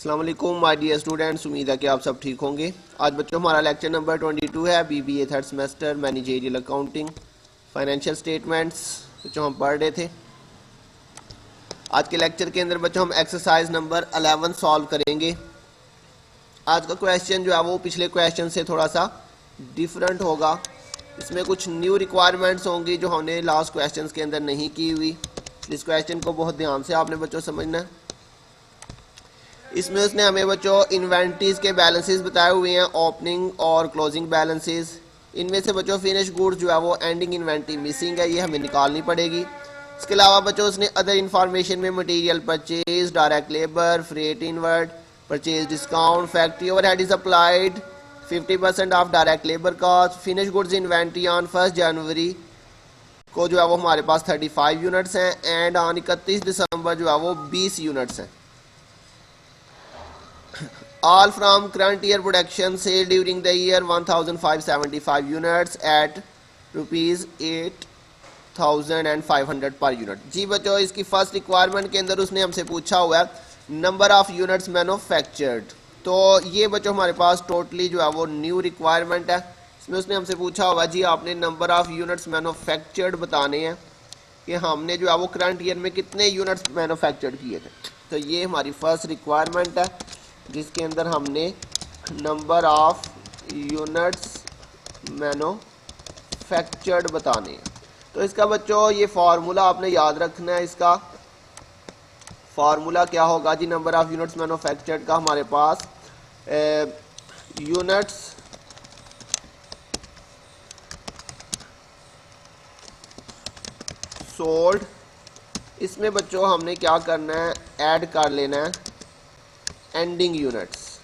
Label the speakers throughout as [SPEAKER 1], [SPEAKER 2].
[SPEAKER 1] अस्सलाम वालेकुम my dear students, उम्मीद है कि आप सब ठीक होंगे। आज बच्चों हमारा लेक्चर नंबर 22 है, BBA third semester managerial accounting financial statements बच्चों हम पढ़ रहे थे। आज के लेक्चर के अंदर बच्चों हम एक्सरसाइज नंबर 11 सॉल्व करेंगे। आज का क्वेश्चन जो है वो पिछले क्वेश्चन से थोड़ा सा डिफरेंट होगा। इसमें कुछ न्यू रिक्वायरमेंट्स होंगी जो हमने लास्ट क्वेश्चन के अंदर नहीं की हुई। इस क्वेश्चन को बहुत ध्यान से आपने बच्चों समझना है। इसमें उसने हमें बच्चों इन्वेंट्रीज के बैलेंसेस बताए हुए हैं, ओपनिंग और क्लोजिंग बैलेंसेस। इनमें से बच्चों फिनिश गुड्स जो है वो एंडिंग इन्वेंट्री मिसिंग है, ये हमें निकालनी पड़ेगी। इसके अलावा बच्चों उसने अदर इन्फॉर्मेशन में material purchase, direct labour, freight inward, purchase discount, factory overhead is applied, 50% of direct labour cost, finish goods inventory on 1 जनवरी को जो है वो हमारे पास 35 यूनिट्स हैं एंड ऑन 31 दिसंबर जो है वो 20 यूनिट्स हैं। All from current year production sale during the year 1575 units at rupees 8500 per unit। जी बच्चों, इसकी फर्स्ट रिक्वायरमेंट के अंदर उसने हमसे पूछा हुआ है नंबर ऑफ यूनिट्स मैन्युफैक्चर्ड। तो ये बच्चों हमारे पास टोटली जो है वो न्यू रिक्वायरमेंट है। इसमें उसने हमसे पूछा हुआ जी आपने नंबर ऑफ यूनिट्स मैन्युफैक्चर्ड बताने हैं कि हमने जो है वो करंट ईयर में कितने यूनिट्स मैन्युफैक्चर्ड किए थे। तो ये हमारी फर्स्ट रिक्वायरमेंट है जिसके अंदर हमने नंबर ऑफ यूनिट्स मैन्युफैक्चर्ड बताने हैं। तो इसका बच्चों ये फार्मूला आपने याद रखना है। इसका फार्मूला क्या होगा जी? नंबर ऑफ यूनिट्स मैन्युफैक्चर्ड का हमारे पास यूनिट्स सोल्ड, इसमें बच्चों हमने क्या करना है, ऐड कर लेना है एंडिंग यूनिट्स,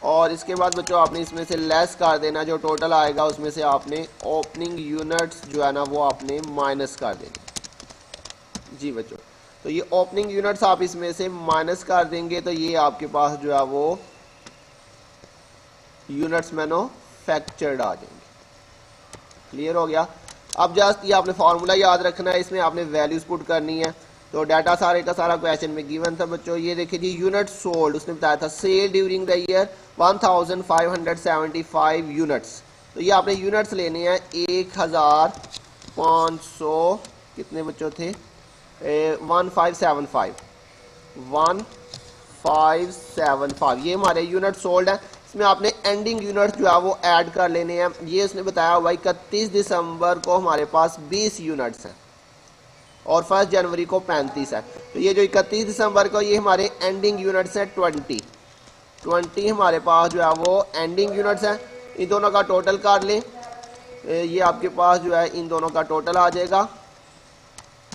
[SPEAKER 1] और इसके बाद बच्चों आपने इसमें से लेस कर देना, जो टोटल आएगा उसमें से आपने ओपनिंग यूनिट्स जो है ना वो आपने माइनस कर देनी। जी बच्चों, तो ये ओपनिंग यूनिट्स आप इसमें से माइनस कर देंगे तो ये आपके पास जो है वो यूनिट्स मैन्युफैक्चर्ड आ जाएंगे। क्लियर हो गया? अब जस्ट ये आपने फार्मूला याद रखना है, इसमें आपने वैल्यूज पुट करनी है। तो डाटा सारे का सारा क्वेश्चन में गिवन था बच्चों। ये देखिए जी, यूनिट सोल्ड उसने बताया था sale during the year 1575 units. तो ये आपने यूनिट्स लेने हैं 1500 कितने बच्चों थे 1575 ये हमारे यूनिट सोल्ड है। इसमें आपने एंडिंग यूनिट जो है वो ऐड कर लेने हैं। ये उसने बताया हुआ 31 दिसंबर को हमारे पास 20 यूनिट्स हैं और 1 जनवरी को 35 है। तो ये जो 31 दिसंबर को ये हमारे एंडिंग यूनिट्स हैं 20 हमारे पास जो है वो एंडिंग यूनिट्स हैं। इन दोनों का टोटल कर लें, ये आपके पास जो है इन दोनों का टोटल आ जाएगा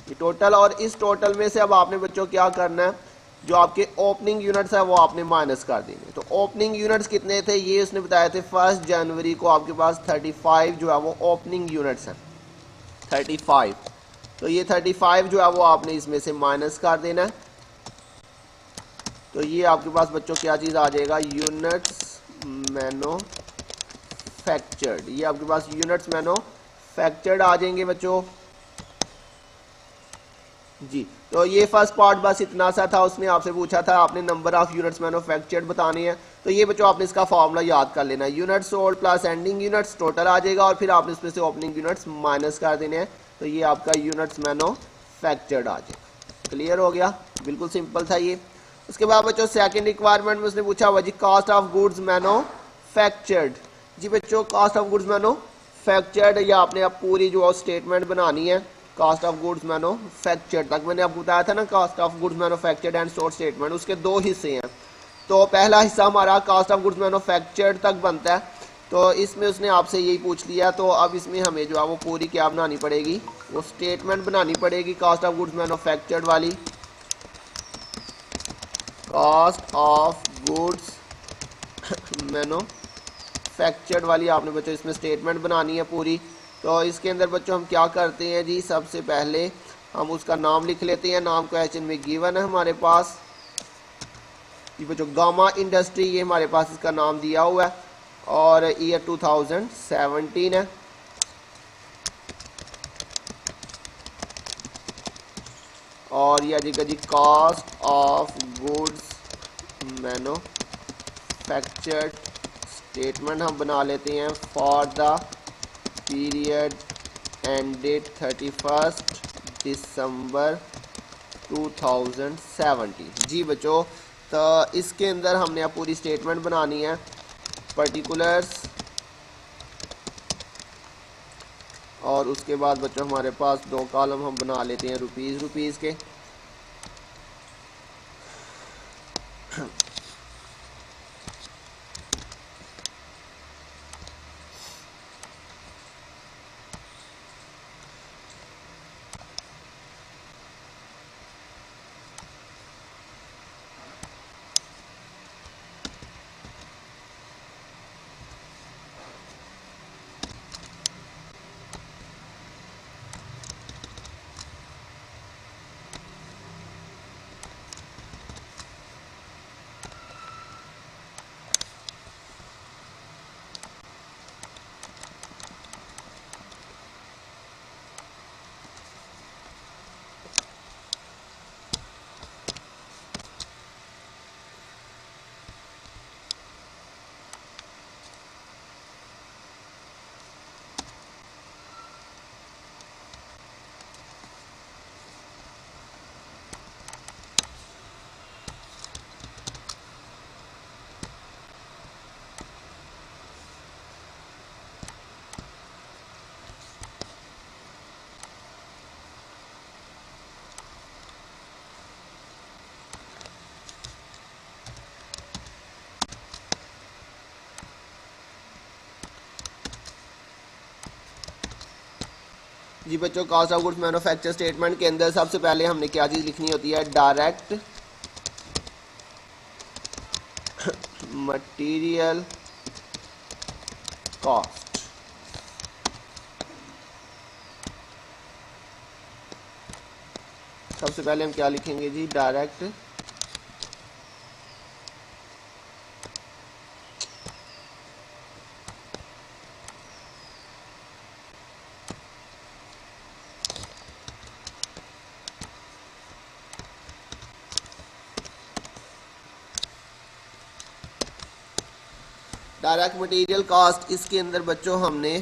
[SPEAKER 1] ये टोटल। और इस टोटल में से अब आपने बच्चों क्या करना है, जो आपके ओपनिंग यूनिट्स है वो आपने माइनस कर देंगे। तो ओपनिंग यूनिट्स कितने थे ये उसने बताए थे 1 जनवरी को आपके पास 35 जो है वो ओपनिंग यूनिट्स हैं 35। तो ये 35 जो है वो आपने इसमें से माइनस कर देना है। तो ये आपके पास बच्चों क्या चीज़ आ जाएगा, यूनिट्स मैन्युफैक्चर्ड। ये आपके पास यूनिट्स मैन्युफैक्चर्ड आ जाएंगे बच्चों जी। तो ये फर्स्ट पार्ट बस इतना सा था। उसने आपसे पूछा था आपने नंबर ऑफ यूनिट्स मैन्युफैक्चर्ड बताने हैं। तो ये बच्चों आपने इसका फॉर्मूला याद कर लेना है, units sold plus ending units total आ जाएगा और फिर आपने इसमें से ओपनिंग यूनिट्स माइनस कर देने हैं। तो ये आपका यूनिट्स मैन्युफैक्चर्ड आ जाएगा। क्लियर हो गया? बिल्कुल सिंपल था ये। उसके बाद बच्चों सेकंड रिक्वायरमेंट में उसने पूछा हुआ जी कॉस्ट ऑफ गुड्स मैन्युफैक्चर्ड। जी बच्चों, कॉस्ट ऑफ गुड्स मैन्युफैक्चर्ड या आपने अब पूरी जो स्टेटमेंट बनानी है कॉस्ट ऑफ गुड्स मैन्युफैक्चर्ड तक। मैंने आपको बताया था ना cost of goods manufactured and sold statement, उसके दो हिस्से हैं। तो पहला हिस्सा हमारा कॉस्ट ऑफ गुड्स मैन्युफैक्चर्ड तक बनता है। तो इसमें उसने आपसे यही पूछ लिया। तो अब इसमें हमें जो है वो पूरी क्या बनानी पड़ेगी, वो स्टेटमेंट बनानी पड़ेगी कॉस्ट ऑफ गुड्स मैन्युफैक्चर्ड वाली। कॉस्ट ऑफ गुड्स मैन्युफैक्चर्ड वाली आपने बच्चों इसमें स्टेटमेंट बनानी है पूरी। तो इसके अंदर बच्चों हम क्या करते हैं जी, सबसे पहले हम उसका नाम लिख लेते हैं। नाम क्वेश्चन में गिवन है हमारे पास। ये बच्चों गामा इंडस्ट्री, ये हमारे पास इसका नाम दिया हुआ है और ईयर 2017 है। और ये आ जाएगा जी cost of goods manufactured statement हम बना लेते हैं फॉर द पीरियड एंडेड 31 दिसंबर 2017। जी बच्चों, तो इसके अंदर हमने अब पूरी स्टेटमेंट बनानी है, पर्टिकुलर्स, और उसके बाद बच्चों हमारे पास दो कॉलम हम बना लेते हैं रुपीज़ के। जी बच्चों, cost of goods manufacture statement के अंदर सबसे पहले हमने क्या चीज़ लिखनी होती है, डायरेक्ट मटेरियल कॉस्ट। सबसे पहले हम क्या लिखेंगे जी, डायरेक्ट डायरेक्ट मटेरियल कॉस्ट। इसके अंदर बच्चों हमने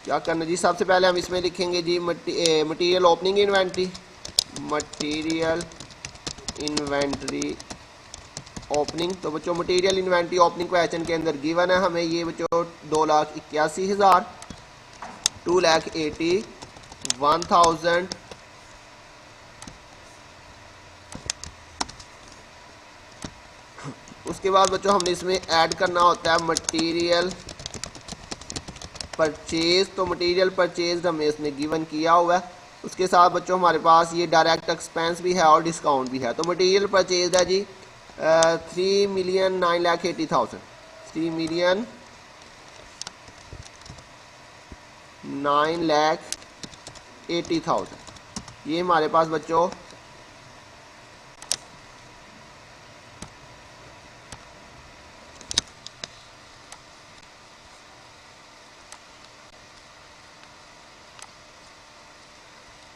[SPEAKER 1] क्या करना जी, सबसे पहले हम इसमें लिखेंगे जी material opening inventory, material inventory opening. तो बच्चों मटेरियल इन्वेंट्री ओपनिंग क्वेश्चन के अंदर गिवन है हमें ये बच्चों 2,81,000, 2,81,000। उसके बाद बच्चों हमने इसमें ऐड करना होता है मटेरियल परचेज। तो मटेरियल परचेज हमें इसमें गिवन किया हुआ है। उसके साथ बच्चों हमारे पास ये डायरेक्ट एक्सपेंस भी है और डिस्काउंट भी है। तो मटेरियल परचेज है जी 3,09,80,000, 3,09,80,000। ये हमारे पास बच्चों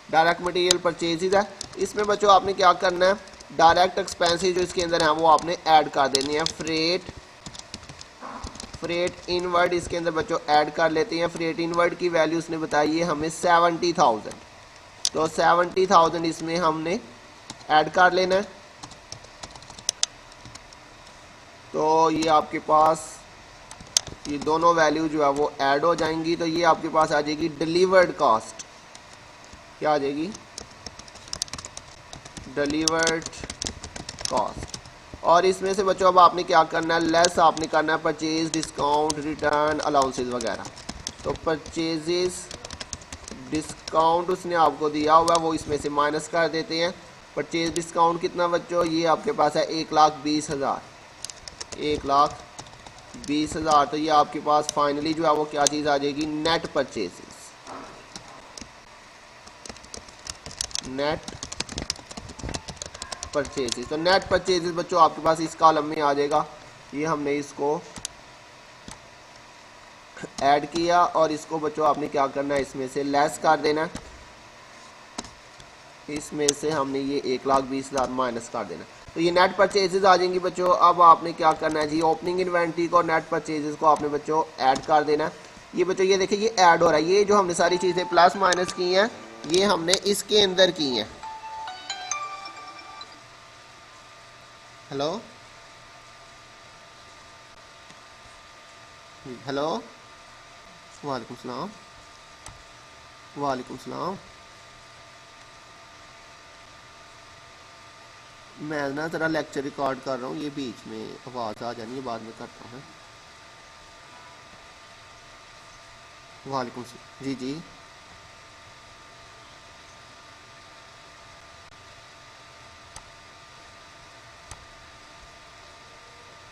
[SPEAKER 1] डायरेक्ट मटेरियल परचेज है। इसमें बच्चों आपने क्या करना है, डायरेक्ट एक्सपेंसेस जो इसके अंदर हैं वो आपने ऐड कर देनी है। फ्रेट इनवर्ड इसके अंदर बच्चों ऐड कर लेते हैं। फ्रेट इनवर्ड की वैल्यू उसने बताई है हमें 70,000, तो 70,000 इसमें हमने ऐड कर लेना है। तो ये आपके पास ये दोनों वैल्यू जो है वो ऐड हो जाएंगी। तो ये आपके पास आ जाएगी डिलीवर्ड कॉस्ट। क्या आ जाएगी, डिलीवर्ड कॉस्ट। और इसमें से बच्चों अब आपने क्या करना है, लेस आपने करना है परचेज, डिस्काउंट, रिटर्न, अलाउंसेस वगैरह। तो परचेजेस डिस्काउंट उसने आपको दिया हुआ है वो इसमें से माइनस कर देते हैं। परचेज डिस्काउंट कितना बच्चों, ये आपके पास है 1,20,000, 1,20,000। तो ये आपके पास फाइनली जो है वो क्या चीज़ आ जाएगी, नेट परचेजेस, नेट परचेजेस। तो नेट परचेजेस बच्चों आपके पास इस कॉलम में आ जाएगा। ये हमने इसको ऐड किया और इसको बच्चों आपने क्या करना है, इसमें से लेस कर देना। इसमें से हमने ये 1,20,000 माइनस कर देना, तो ये नेट परचेजेस आ जाएंगी बच्चों। अब आपने क्या करना है जी, ओपनिंग इन्वेंट्री को और नेट परचेजेस को आपने बच्चों ऐड कर देना। ये बच्चों ये देखिए ये ऐड हो रहा है, ये जो हमने सारी चीज़ें प्लस माइनस की हैं ये हमने इसके अंदर की हैं। हेलो हेलो, वालेकुम सलाम, वालेकुम सलाम। मैं ना ज़रा लेक्चर रिकॉर्ड कर रहा हूँ, ये बीच में आवाज़ आ जानी है, बाद में करता हूँ। वालेकुम सलाम, जी जी।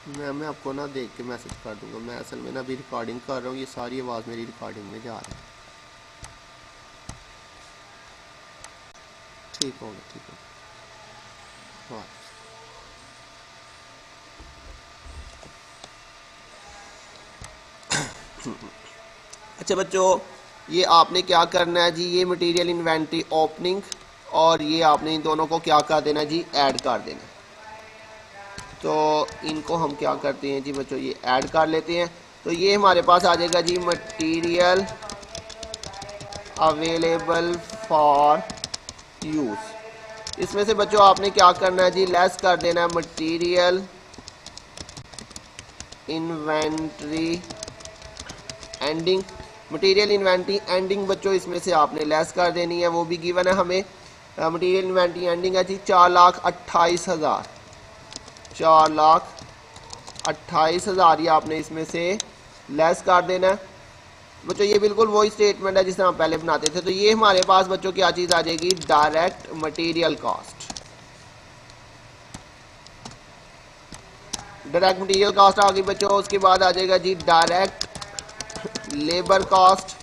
[SPEAKER 1] मैं आपको ना देख के मैसेज कर दूंगा। मैं असल में ना अभी रिकॉर्डिंग कर रहा हूँ, ये सारी आवाज़ मेरी रिकॉर्डिंग में जा रही है। ठीक होगा, ठीक होगा। हाँ अच्छा बच्चों, ये आपने क्या करना है जी, ये मटेरियल इन्वेंट्री ओपनिंग और ये आपने इन दोनों को क्या कर देना जी, ऐड कर देना। तो इनको हम क्या करते हैं जी बच्चों, ये ऐड कर लेते हैं। तो ये हमारे पास आ जाएगा जी मटेरियल अवेलेबल फॉर यूज़। इसमें से बच्चों आपने क्या करना है जी, लेस कर देना है material inventory ending. Material inventory ending बच्चों इसमें से आपने लेस कर देनी है, वो भी गिवन है हमें। मटेरियल इन्वेंट्री एंडिंग है जी 4,28,000, 4,28,000 ये आपने इसमें से लेस कर देना है बच्चों। ये बिल्कुल वही स्टेटमेंट है जिसे हम पहले बनाते थे। तो ये हमारे पास बच्चों क्या चीज़ आ जाएगी, direct material cost. Direct material cost आ गई बच्चों। उसके बाद आ जाएगा जी direct labour cost.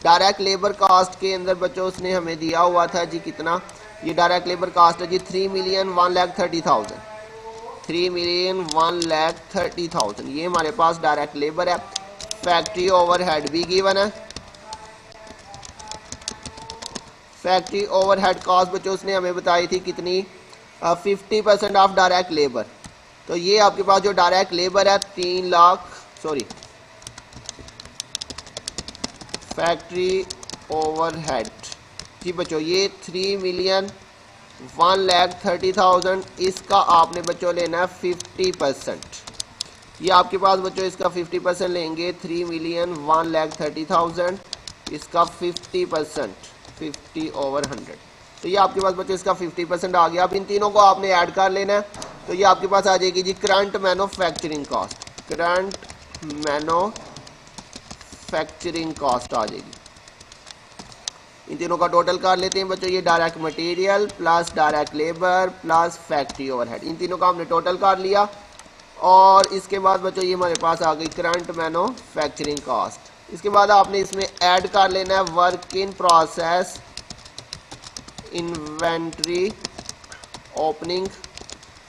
[SPEAKER 1] Direct labour cost के अंदर बच्चों उसने हमें दिया हुआ था जी कितना, ये डायरेक्ट लेबर कॉस्ट है जी 3,1,30,000, 3,1,30,000 ये हमारे पास डायरेक्ट लेबर है। फैक्ट्री ओवरहेड भी गिवन है। फैक्ट्री ओवरहेड कॉस्ट बच्चों उसने हमें बताई थी कितनी, 50% ऑफ डायरेक्ट लेबर। तो ये आपके पास जो डायरेक्ट लेबर है 3 लाख, सॉरी फैक्ट्री ओवरहेड जी बच्चों ये 3,1,30,000, इसका आपने बच्चों लेना है 50%। ये आपके पास बच्चों इसका 50% लेंगे, 3,1,30,000 इसका 50%, 50/100। तो ये आपके पास बच्चों इसका 50% आ गया। अब इन तीनों को आपने ऐड कर लेना है। तो ये आपके पास आ जाएगी जी current manufacturing cost, current manufacturing cost आ जाएगी। इन तीनों का टोटल कर लेते हैं बच्चों, ये direct material plus direct labour plus factory overhead, इन तीनों का हमने टोटल कर लिया। और इसके बाद बच्चों ये हमारे पास आ गई करंट मैन्युफैक्चरिंग कॉस्ट। इसके बाद आपने इसमें ऐड कर लेना है work in process inventory opening.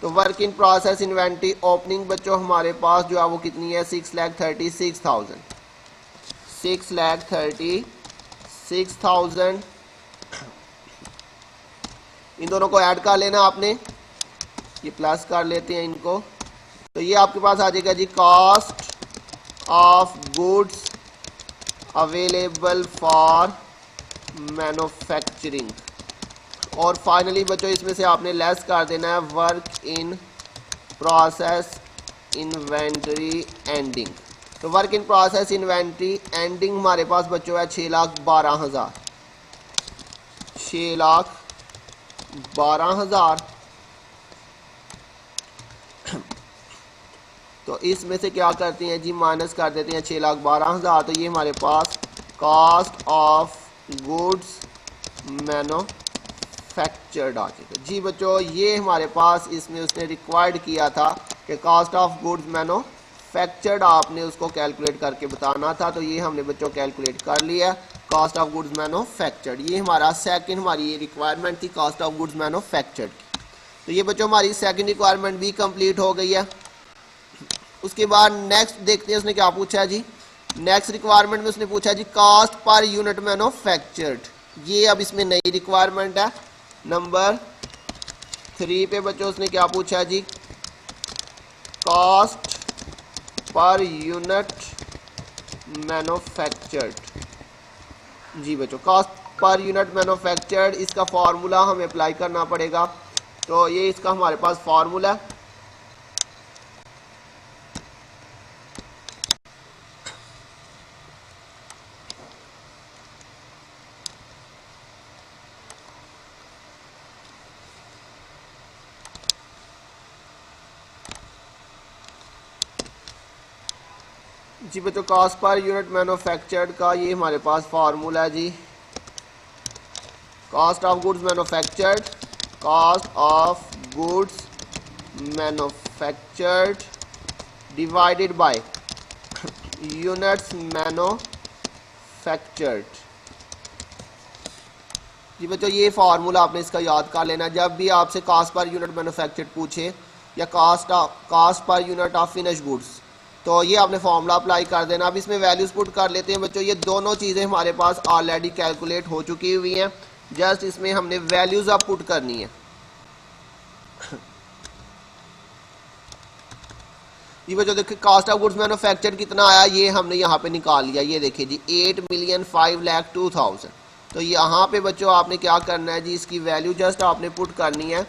[SPEAKER 1] तो work in process inventory opening बच्चों हमारे पास जो है वो कितनी है, 6,36,000, 6,36,000। इन दोनों को ऐड कर लेना आपने, ये प्लस कर लेते हैं इनको। तो ये आपके पास आ जाएगा जी cost of goods available for manufacturing. और फाइनली बच्चों इसमें से आपने लेस कर देना है work in process inventory ending. तो work in process inventory ending हमारे पास बच्चों है 6,12,000, 6,12,000। तो इसमें से क्या करते हैं जी, माइनस कर देते हैं 6,12,000। तो ये हमारे पास कॉस्ट ऑफ गुड्स मैन्युफैक्चर्ड आ जाएगा जी बच्चों। ये हमारे पास इसमें उसने रिक्वायर्ड किया था कि कॉस्ट ऑफ गुड्स मैन्युफैक्चर्ड आपने उसको कैलकुलेट करके बताना था। तो ये हमने बच्चों कैलकुलेट कर लिया, कॉस्ट ऑफ गुड्स मैन्युफैक्चर्ड। ये हमारा सेकंड हमारी ये रिक्वायरमेंट थी कॉस्ट ऑफ गुड्स मैन्युफैक्चर्ड की। तो ये बच्चों हमारी सेकंड रिक्वायरमेंट भी कंप्लीट हो गई है। उसके बाद नेक्स्ट देखते हैं उसने क्या पूछा है जी, नेक्स्ट रिक्वायरमेंट में उसने पूछा जी कॉस्ट पर यूनिट मैन्युफैक्चर्ड, ये अब इसमें नई रिक्वायरमेंट है। नंबर 3 पे बच्चों उसने क्या पूछा जी, कॉस्ट पर यूनिट मैन्युफैक्चर्ड। जी बच्चों कॉस्ट पर यूनिट मैन्युफैक्चर्ड, इसका फार्मूला हमें अप्लाई करना पड़ेगा। तो ये इसका हमारे पास फार्मूला है। जी बच्चों कॉस्ट पर यूनिट मैन्युफैक्चर्ड का ये हमारे पास फार्मूला है जी, cost of goods manufactured, cost of goods manufactured divided by units manufactured. जी बच्चों ये फार्मूला आपने इसका याद कर लेना, जब भी आपसे कॉस्ट पर यूनिट मैन्युफैक्चर्ड पूछे या cost per unit of finish goods, तो ये आपने फार्मूला अप्लाई कर देना। अब इसमें वैल्यूज पुट कर लेते हैं बच्चों, ये दोनों चीज़ें हमारे पास ऑलरेडी कैलकुलेट हो चुकी हुई हैं, जस्ट इसमें हमने वैल्यूज अब पुट करनी है। ये बच्चों देखिए कॉस्ट ऑफ गुड्स मैन्युफैक्चर्ड कितना आया, ये हमने यहाँ पे निकाल लिया। ये देखिए जी 8,05,02,000। तो यहाँ पे बच्चों आपने क्या करना है जी, इसकी वैल्यू जस्ट आपने पुट करनी है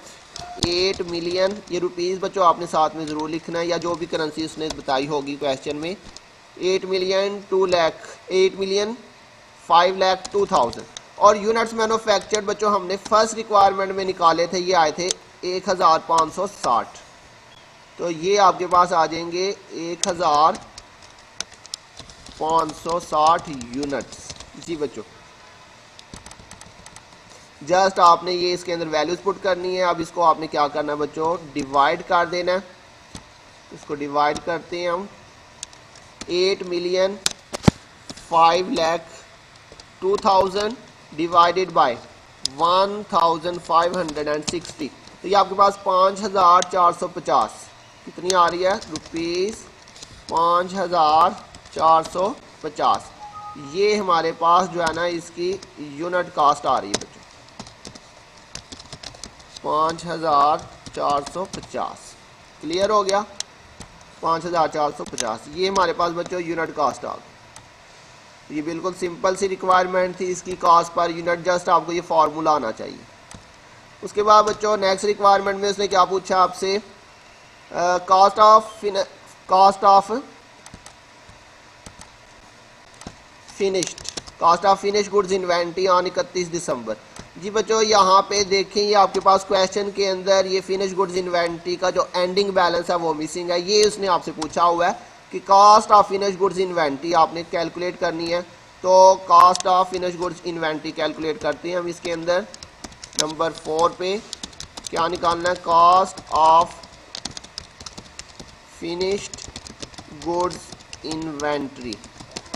[SPEAKER 1] 8 मिलियन, ये रुपीज़ बच्चों आपने साथ में ज़रूर लिखना है, या जो भी करेंसी उसने बताई होगी क्वेश्चन में। 8,05,02,000 और यूनिट्स मैन्युफैक्चर्ड बच्चों हमने फर्स्ट रिक्वायरमेंट में निकाले थे, ये आए थे 1,560। तो ये आपके पास आ जाएंगे 1,560 यूनिट्स। जी बच्चों जस्ट आपने ये इसके अंदर वैल्यूज पुट करनी है। अब इसको आपने क्या करना है बच्चों, डिवाइड कर देना है। इसको डिवाइड करते हैं हम, 8,05,02,000 डिवाइडेड बाय 1,560। तो ये आपके पास 5,450 कितनी आ रही है, रुपीज़ 5,450। ये हमारे पास जो है ना इसकी यूनिट कास्ट आ रही है बच्चों 5,450। क्लियर हो गया, 5,450 ये हमारे पास बच्चों यूनिट कास्ट आ गई। ये बिल्कुल सिंपल सी रिक्वायरमेंट थी इसकी, कास्ट पर यूनिट, जस्ट आपको ये फार्मूला आना चाहिए। उसके बाद बच्चों नेक्स्ट रिक्वायरमेंट में उसने क्या पूछा आपसे, cost of finish goods inventory on 31 दिसंबर। जी बच्चों यहाँ पे देखें, ये आपके पास क्वेश्चन के अंदर ये फिनिश गुड्स इन्वेंट्री का जो एंडिंग बैलेंस है वो मिसिंग है। ये उसने आपसे पूछा हुआ है कि cost of finish goods inventory आपने कैलकुलेट करनी है। तो cost of finish goods inventory calculate करते हैं हम इसके अंदर। नंबर 4 पे क्या निकालना है, cost of finished goods inventory.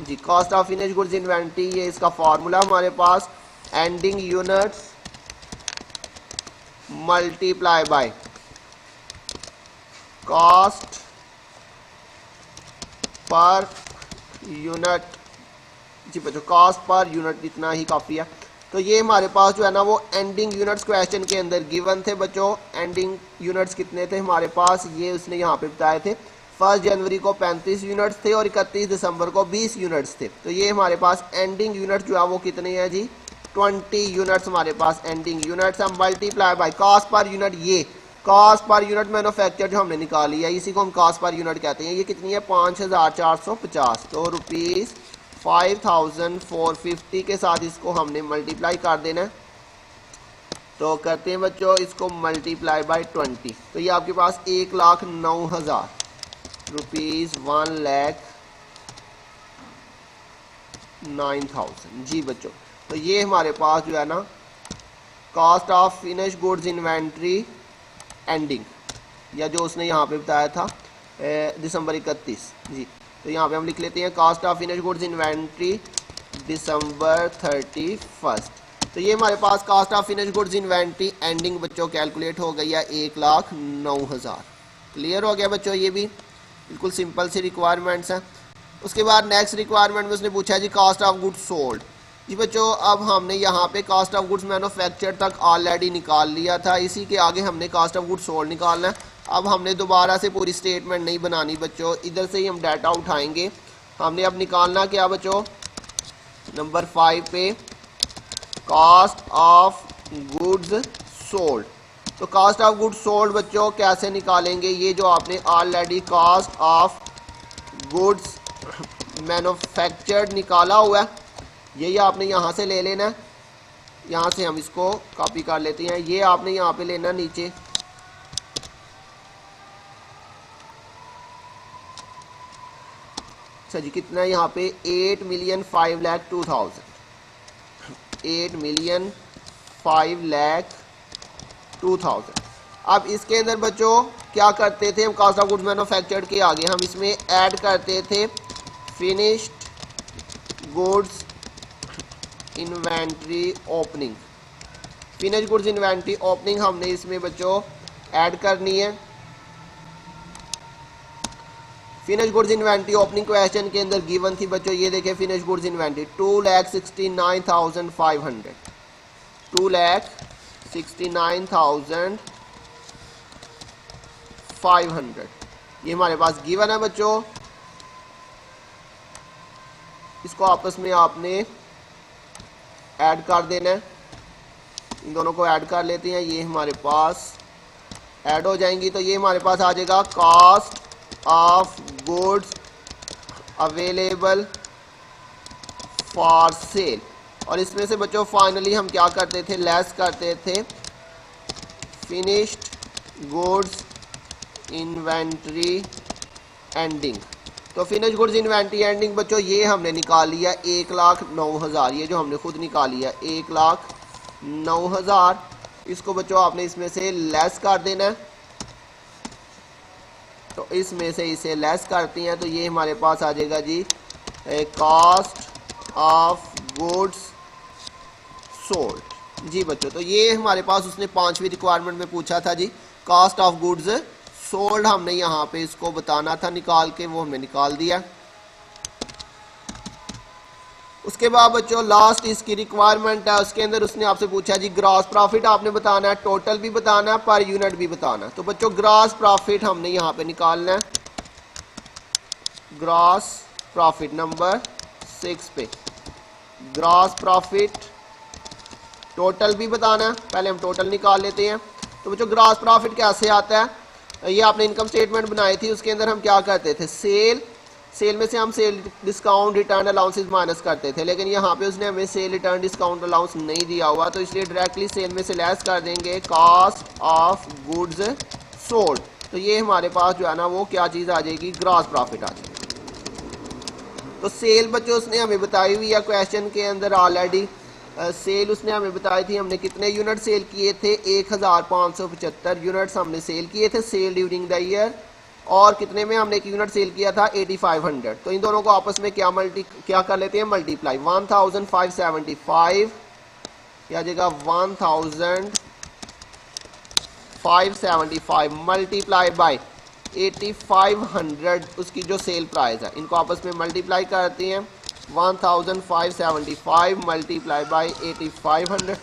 [SPEAKER 1] जी cost of finish goods inventory, ये इसका फार्मूला हमारे पास ending units multiply by cost per unit. जी बच्चों कॉस्ट पर यूनिट इतना ही काफ़ी है। तो ये हमारे पास जो है ना वो एंडिंग यूनिट्स क्वेश्चन के अंदर गिवन थे बच्चों। एंडिंग यूनिट्स कितने थे हमारे पास, ये उसने यहाँ पे बताए थे। 1 जनवरी को 35 यूनिट्स थे और 31 दिसंबर को 20 यूनिट्स थे। तो ये हमारे पास एंडिंग यूनिट जो है वो कितने हैं जी, 20 यूनिट्स हमारे पास एंडिंग यूनिट्स हम multiply by cost per unit. ये कॉस्ट पर यूनिट मैन्युफैक्चर जो हमने निकाली है इसी को हम कॉस्ट पर यूनिट कहते हैं। ये कितनी है, 5,450। तो रुपीज़ 5,450 के साथ इसको हमने मल्टीप्लाई कर देना है। तो करते हैं बच्चों इसको मल्टीप्लाई बाय 20। तो ये आपके पास 1,09,000 रुपीज़ 1,09,000। जी बच्चों तो ये हमारे पास जो है ना cost of finish goods inventory ending, या जो उसने यहाँ पे बताया था दिसंबर 31। जी तो यहाँ पे हम लिख लेते हैं cost of finish goods inventory दिसंबर 31। तो ये हमारे पास cost of finish goods inventory ending बच्चों कैलकुलेट हो गई है 1,09,000। क्लियर हो गया बच्चों, ये भी बिल्कुल सिंपल सी रिक्वायरमेंट्स हैं। उसके बाद नेक्स्ट रिक्वायरमेंट में उसने पूछा जी कास्ट ऑफ गुड्स सोल्ड। जी बच्चों अब हमने यहाँ पे कास्ट ऑफ गुड्स मैन्युफैक्चर तक ऑलरेडी निकाल लिया था, इसी के आगे हमने कास्ट ऑफ गुड्स सोल्ड निकालना है। अब हमने दोबारा से पूरी स्टेटमेंट नहीं बनानी बच्चों, इधर से ही हम डाटा उठाएंगे। हमने अब निकालना क्या बच्चों, नंबर 5 पे कास्ट ऑफ गुड्स सोल्ड। तो कास्ट ऑफ गुड्स सोल्ड बच्चों कैसे निकालेंगे, ये जो आपने already cost of goods manufactured निकाला हुआ है यही आपने यहाँ से ले लेना है। यहाँ से हम इसको कॉपी कर लेते हैं, ये आपने यहाँ पे लेना नीचे। अच्छा जी कितना है यहाँ पे 8,05,02,000, 8,05,02,000। अब इसके अंदर बच्चों क्या करते थे हम, कास्ट ऑफ गुड्स मैन्युफैक्चर्ड के आगे हम इसमें ऐड करते थे finished goods inventory opening. Finished goods inventory opening हमने इसमें बच्चों ऐड करनी है। Finish goods inventory opening question के अंदर गिवन थी बच्चों, ये देखें फिनिश गुड्स इन्वेंट्री 2,69,500, 2,69,500 ये हमारे पास गिवन है बच्चों। इसको आपस में आपने ऐड कर देना है, इन दोनों को ऐड कर लेते हैं, ये हमारे पास ऐड हो जाएंगी। तो ये हमारे पास आ जाएगा cost of goods available for sale. और इसमें से बच्चों फाइनली हम क्या करते थे, लेस करते थे फिनिश्ड गुड्स इन्वेंट्री एंडिंग। तो फिनिश गुड्स इन्वेंट्री एंडिंग बच्चों ये हमने निकाल लिया 1,09,000, ये जो हमने खुद निकाल लिया 1,09,000। इसको बच्चों आपने इसमें से लेस कर देना है, तो इसमें से इसे लेस करते हैं तो ये हमारे पास आ जाएगा जी कास्ट ऑफ गुड्स सोल्ड। जी बच्चों तो ये हमारे पास उसने 5वीं रिक्वायरमेंट में पूछा था जी, कास्ट ऑफ गुड्स सोल्ड हमने यहाँ पे इसको बताना था निकाल के, वो हमने निकाल दिया। उसके बाद बच्चों लास्ट इसकी रिक्वायरमेंट है, उसके अंदर उसने आपसे पूछा जी ग्रॉस प्रॉफिट आपने बताना है, टोटल भी बताना है, पर यूनिट भी बताना है। तो बच्चों ग्रॉस प्रॉफिट हमने यहाँ पे निकालना है, ग्रॉस प्रॉफिट नंबर 6 पे ग्रॉस प्रॉफिट, टोटल भी बताना है। पहले हम टोटल निकाल लेते हैं। तो बच्चों ग्रॉस प्रॉफिट कैसे आता है, ये आपने इनकम स्टेटमेंट बनाई थी, उसके अंदर हम क्या करते थे, सेल में से हम sale discount return allowances minus करते थे, लेकिन यहाँ पे उसने हमें सेल रिटर्न डिस्काउंट अलाउंस नहीं दिया हुआ, तो इसलिए डायरेक्टली सेल में से लेस कर देंगे कास्ट ऑफ गुड्स सोल्ड। तो ये हमारे पास जो है ना वो क्या चीज़ आ जाएगी, ग्रॉस प्रॉफिट आ जाएगी। तो सेल बच्चों उसने हमें बताई हुई है क्वेश्चन के अंदर ऑलरेडी, सेल उसने हमें बताई थी, हमने कितने यूनिट सेल किए थे 1,575 यूनिट्स हमने सेल किए थे सेल ड्यूरिंग द ईयर, और कितने में हमने एक यूनिट सेल किया था 8,500। तो इन दोनों को आपस में क्या कर लेते हैं, मल्टीप्लाई 1,575 क्या जगह 1,575 मल्टीप्लाई बाय 8,500 उसकी जो सेल प्राइस है, इनको आपस में मल्टीप्लाई करते हैं 1,575 मल्टीप्लाई बाय 8,500।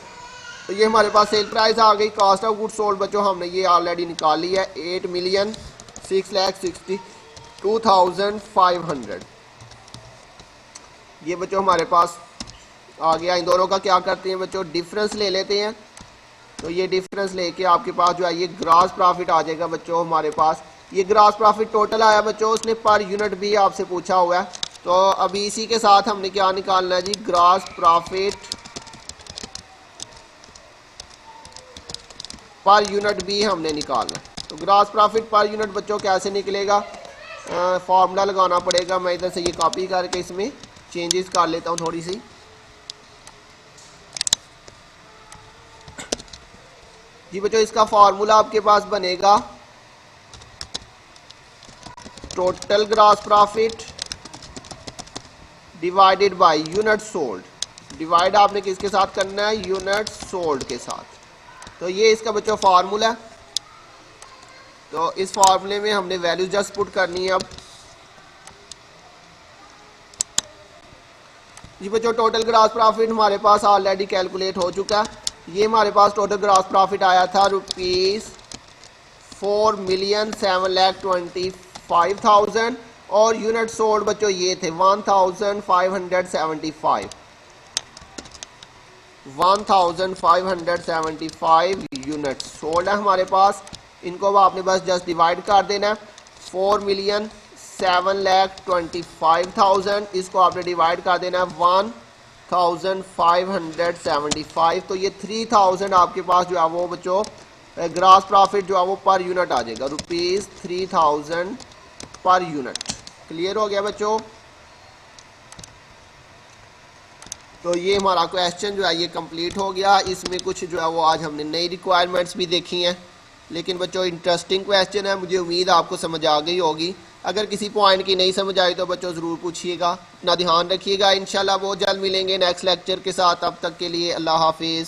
[SPEAKER 1] तो ये हमारे पास सेल प्राइस आ गई। कॉस्ट ऑफ गुड्स सोल्ड बच्चों हमने ये ऑलरेडी निकाल ली है 8,662,500। ये बच्चों हमारे पास आ गया। इन दोनों का क्या करते हैं बच्चों, डिफरेंस ले लेते हैं। तो ये डिफरेंस लेके आपके पास जो है ये ग्रॉस प्रॉफिट आ जाएगा बच्चों हमारे पास। ये ग्रॉस प्रॉफिट टोटल आया बच्चों, उसने पर यूनिट भी आपसे पूछा हुआ है। तो अभी इसी के साथ हमने क्या निकालना है जी, ग्रॉस प्रॉफिट पर यूनिट भी हमने निकालना है। तो ग्रॉस प्रॉफिट पर यूनिट बच्चों कैसे निकलेगा, फॉर्मूला लगाना पड़ेगा। मैं इधर से ये कॉपी करके इसमें चेंजेस कर लेता हूँ थोड़ी सी। जी बच्चों इसका फॉर्मूला आपके पास बनेगा total gross profit divided by unit sold. Divide आपने किसके साथ करना है, यूनिट सोल्ड के साथ। तो ये इसका बच्चों फार्मूला है। तो इस फार्मूले में हमने वैल्यू जस्ट पुट करनी है। अब जी बच्चों टोटल ग्रास प्रॉफिट हमारे पास ऑलरेडी कैलकुलेट हो चुका है। ये हमारे पास टोटल ग्रास प्रॉफिट आया था ₹4,7,25,000 और यूनिट सोल्ड बच्चों ये थे 1575 यूनिट सोल्ड है हमारे पास। इनको अब आपने बस जस्ट डिवाइड कर देना है। 4,7,25,000 इसको आपने डिवाइड कर देना है 1,575। तो ये 3,000 आपके पास जो है वो बच्चों ग्रास प्रॉफिट जो है वो पर यूनिट आ जाएगा, ₹3,000 पर यूनिट। क्लियर हो गया बच्चों। तो ये हमारा क्वेश्चन जो है ये कंप्लीट हो गया। इसमें कुछ जो है वो आज हमने नई रिक्वायरमेंट्स भी देखी हैं, लेकिन बच्चों इंटरेस्टिंग क्वेश्चन है, मुझे उम्मीद आपको समझ आ गई होगी। अगर किसी पॉइंट की नहीं समझ आई तो बच्चों ज़रूर पूछिएगा। अपना ध्यान रखिएगा। इंशाल्लाह बहुत जल्द मिलेंगे नेक्स्ट लेक्चर के साथ। तब तक के लिए अल्लाह हाफिज़।